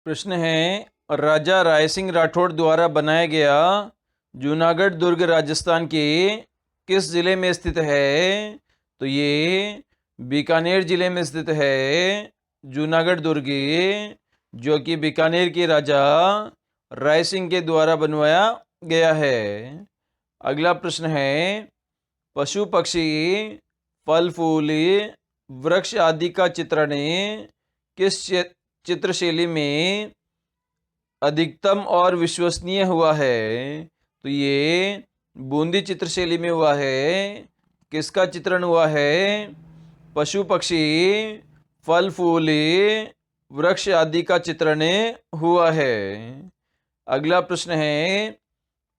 प्रश्न है, राजा राय सिंह राठौड़ द्वारा बनाया गया जूनागढ़ दुर्ग राजस्थान के किस जिले में स्थित है? तो ये बीकानेर जिले में स्थित है जूनागढ़ दुर्ग, जो कि बीकानेर के राजा राय सिंह के द्वारा बनवाया गया है। अगला प्रश्न है, पशु पक्षी फल फूल वृक्ष आदि का चित्रण किस चित्रशैली में अधिकतम और विश्वसनीय हुआ है? तो ये बूंदी चित्रशैली में हुआ है। किसका चित्रण हुआ है? पशु पक्षी फल फूल वृक्ष आदि का चित्रण हुआ है। अगला प्रश्न है,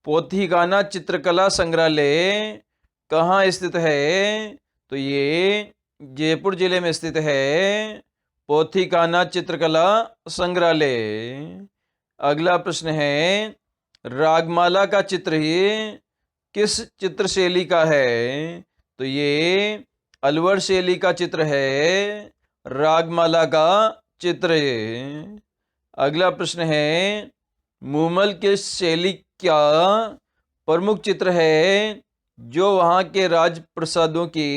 पोथीगाना चित्रकला संग्रहालय कहाँ स्थित है? तो ये जयपुर जिले में स्थित है पोथीगाना चित्रकला संग्रहालय। अगला प्रश्न है, रागमाला का चित्र ही किस चित्रशैली का है? तो ये अलवर शैली का चित्र है रागमाला का चित्र। अगला प्रश्न है, मूमल किस शैली का प्रमुख चित्र है जो वहाँ के राजप्रसादों की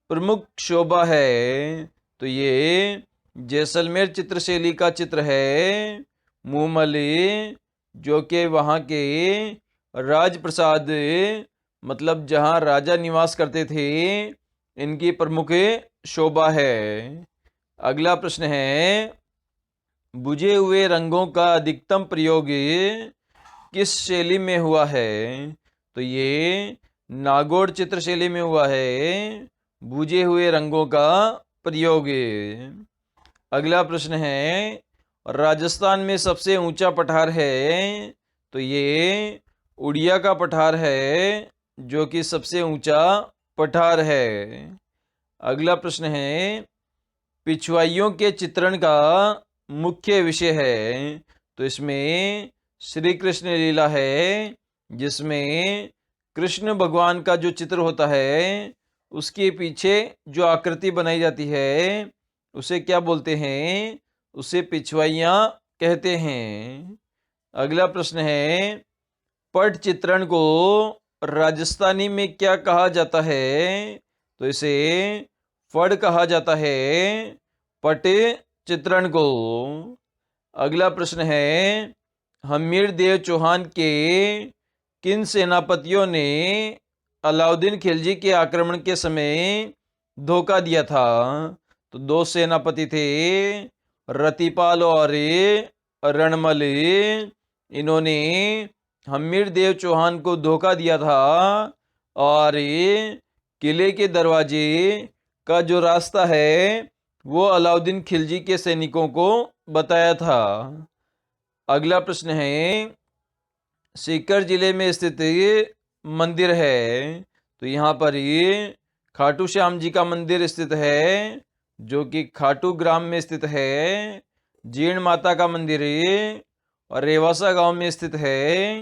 प्रमुख शोभा है? तो ये जैसलमेर चित्रशैली का चित्र है मूमल, जो कि वहाँ के राजप्रसाद मतलब जहाँ राजा निवास करते थे इनकी प्रमुख शोभा है। अगला प्रश्न है, बुझे हुए रंगों का अधिकतम प्रयोग किस शैली में हुआ है? तो ये नागौर चित्रशैली में हुआ है बुझे हुए रंगों का प्रयोग। अगला प्रश्न है, राजस्थान में सबसे ऊंचा पठार है? तो ये उड़िया का पठार है जो कि सबसे ऊंचा पठार है। अगला प्रश्न है, पिछवाइयों के चित्रण का मुख्य विषय है? तो इसमें श्री कृष्ण लीला है जिसमें कृष्ण भगवान का जो चित्र होता है उसके पीछे जो आकृति बनाई जाती है उसे क्या बोलते हैं? उसे पिछवाइयाँ कहते हैं। अगला प्रश्न है, पट चित्रण को राजस्थानी में क्या कहा जाता है? तो इसे फड़ कहा जाता है पट चित्रण को। अगला प्रश्न है, हमीर देव चौहान के किन सेनापतियों ने अलाउद्दीन खिलजी के आक्रमण के समय धोखा दिया था? तो दो सेनापति थे, रतिपाल और रणमल। इन्होंने हमीर देव चौहान को धोखा दिया था और किले के दरवाजे का जो रास्ता है वो अलाउद्दीन खिलजी के सैनिकों को बताया था। अगला प्रश्न है, सीकर जिले में स्थित मंदिर है? तो यहाँ पर ये खाटू श्याम जी का मंदिर स्थित है जो कि खाटू ग्राम में स्थित है। जीर्ण माता का मंदिर और रेवासा गांव में स्थित है।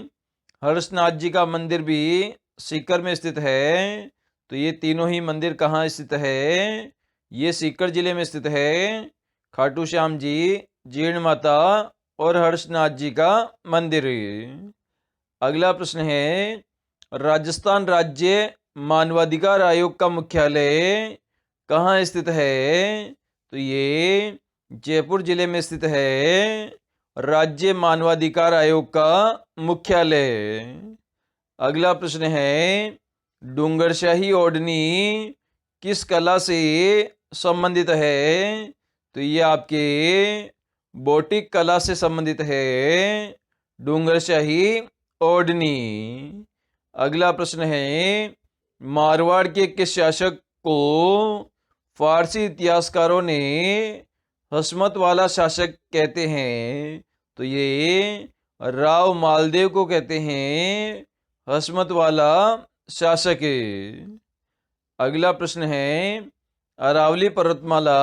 हर्षनाथ जी का मंदिर भी सीकर में स्थित है। तो ये तीनों ही मंदिर कहाँ स्थित है? ये सीकर जिले में स्थित है। खाटू श्याम जी, जीर्ण माता और हर्षनाथ जी का मंदिर। अगला प्रश्न है, राजस्थान राज्य मानवाधिकार आयोग का मुख्यालय कहाँ स्थित है? तो ये जयपुर जिले में स्थित है राज्य मानवाधिकार आयोग का मुख्यालय। अगला प्रश्न है, डूंगरशाही ओढ़नी किस कला से संबंधित है? तो ये आपके बोटिक कला से संबंधित है डूंगरशाही ओढ़नी। अगला प्रश्न है, मारवाड़ के किस शासक को फारसी इतिहासकारों ने हस्मत वाला शासक कहते हैं? तो ये राव मालदेव को कहते हैं हस्मत वाला शासक। अगला प्रश्न है, अरावली पर्वतमाला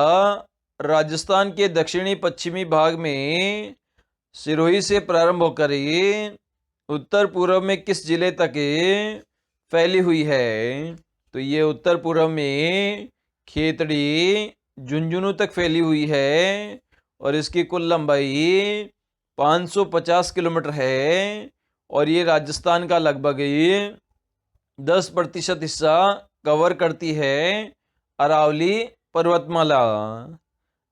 राजस्थान के दक्षिणी पश्चिमी भाग में सिरोही से प्रारंभ होकर उत्तर पूर्व में किस जिले तक फैली हुई है? तो ये उत्तर पूर्व में खेतड़ी झुंझुनू तक फैली हुई है और इसकी कुल लंबाई 550 किलोमीटर है और ये राजस्थान का लगभग 10% हिस्सा कवर करती है अरावली पर्वतमाला।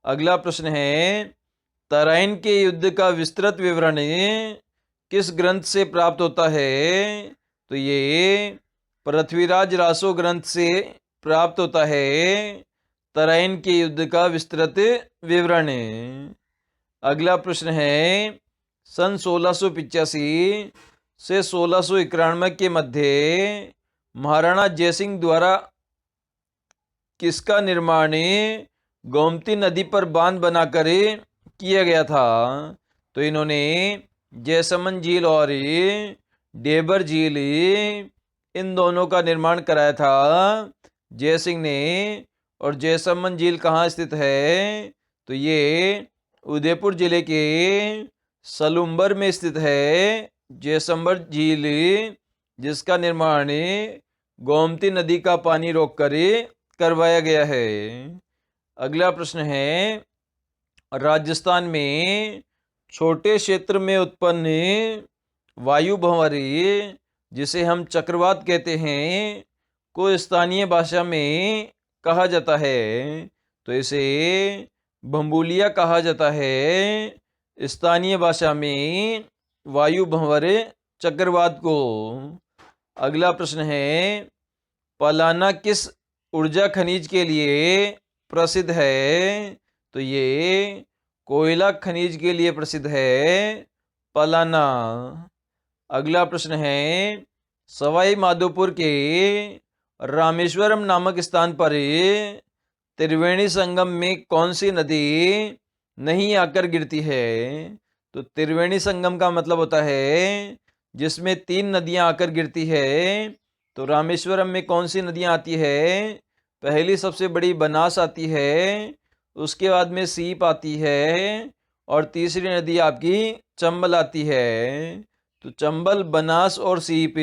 अगला प्रश्न है, तराइन के युद्ध का विस्तृत विवरण किस ग्रंथ से प्राप्त होता है? तो ये पृथ्वीराज रासो ग्रंथ से प्राप्त होता है तराइन के युद्ध का विस्तृत विवरण। अगला प्रश्न है, सन 1685 से 1691 के मध्य महाराणा जयसिंह द्वारा किसका निर्माण गोमती नदी पर बांध बनाकर किया गया था? तो इन्होंने जयसमंद झील और डेबर झील इन दोनों का निर्माण कराया था जयसिंह ने। और जयसमंद झील कहाँ स्थित है? तो ये उदयपुर जिले के सलुम्बर में स्थित है जयसमंद झील, जिसका निर्माण गोमती नदी का पानी रोककर करवाया गया है। अगला प्रश्न है, राजस्थान में छोटे क्षेत्र में उत्पन्न वायु भंवरी, जिसे हम चक्रवात कहते हैं, को स्थानीय भाषा में कहा जाता है? तो इसे भंबूलिया कहा जाता है स्थानीय भाषा में वायु भंवर चक्रवात को। अगला प्रश्न है, पलाना किस ऊर्जा खनिज के लिए प्रसिद्ध है? तो ये कोयला खनिज के लिए प्रसिद्ध है पलाना। अगला प्रश्न है, सवाई माधोपुर के रामेश्वरम नामक स्थान पर त्रिवेणी संगम में कौन सी नदी नहीं आकर गिरती है? तो त्रिवेणी संगम का मतलब होता है जिसमें 3 नदियां आकर गिरती है। तो रामेश्वरम में कौन सी नदियां आती है? पहली सबसे बड़ी बनास आती है, उसके बाद में सीप आती है और तीसरी नदी आपकी चंबल आती है। तो चंबल, बनास और सीप,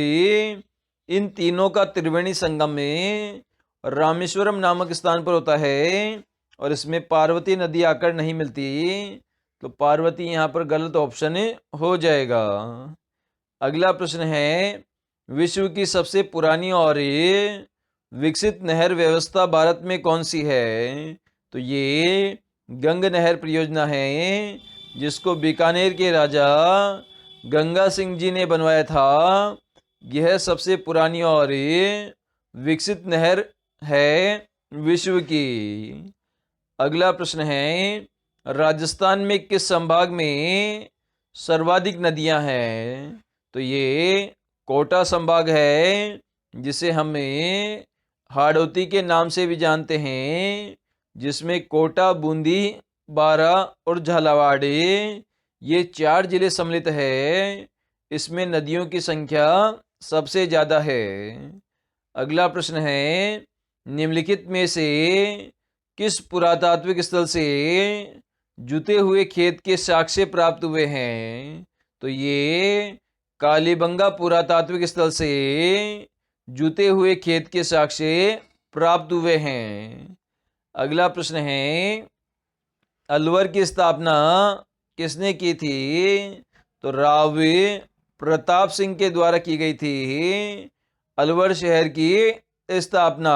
इन तीनों का त्रिवेणी संगम में रामेश्वरम नामक स्थान पर होता है और इसमें पार्वती नदी आकर नहीं मिलती। तो पार्वती यहाँ पर गलत ऑप्शन हो जाएगा। अगला प्रश्न है, विश्व की सबसे पुरानी और विकसित नहर व्यवस्था भारत में कौन सी है? तो ये गंग नहर परियोजना है, जिसको बीकानेर के राजा गंगा सिंह जी ने बनवाया था। यह सबसे पुरानी और विकसित नहर है विश्व की। अगला प्रश्न है, राजस्थान में किस संभाग में सर्वाधिक नदियां हैं? तो ये कोटा संभाग है, जिसे हमें हाड़ौती के नाम से भी जानते हैं, जिसमें कोटा, बूंदी, बारा और झालावाड़, ये 4 जिले सम्मिलित है। इसमें नदियों की संख्या सबसे ज़्यादा है। अगला प्रश्न है, निम्नलिखित में से किस पुरातात्विक स्थल से जुते हुए खेत के साक्ष्य प्राप्त हुए हैं? तो ये कालीबंगा पुरातात्विक स्थल से जुते हुए खेत के साक्ष्य प्राप्त हुए हैं। अगला प्रश्न है, अलवर की स्थापना किसने की थी? तो राव प्रताप सिंह के द्वारा की गई थी अलवर शहर की स्थापना।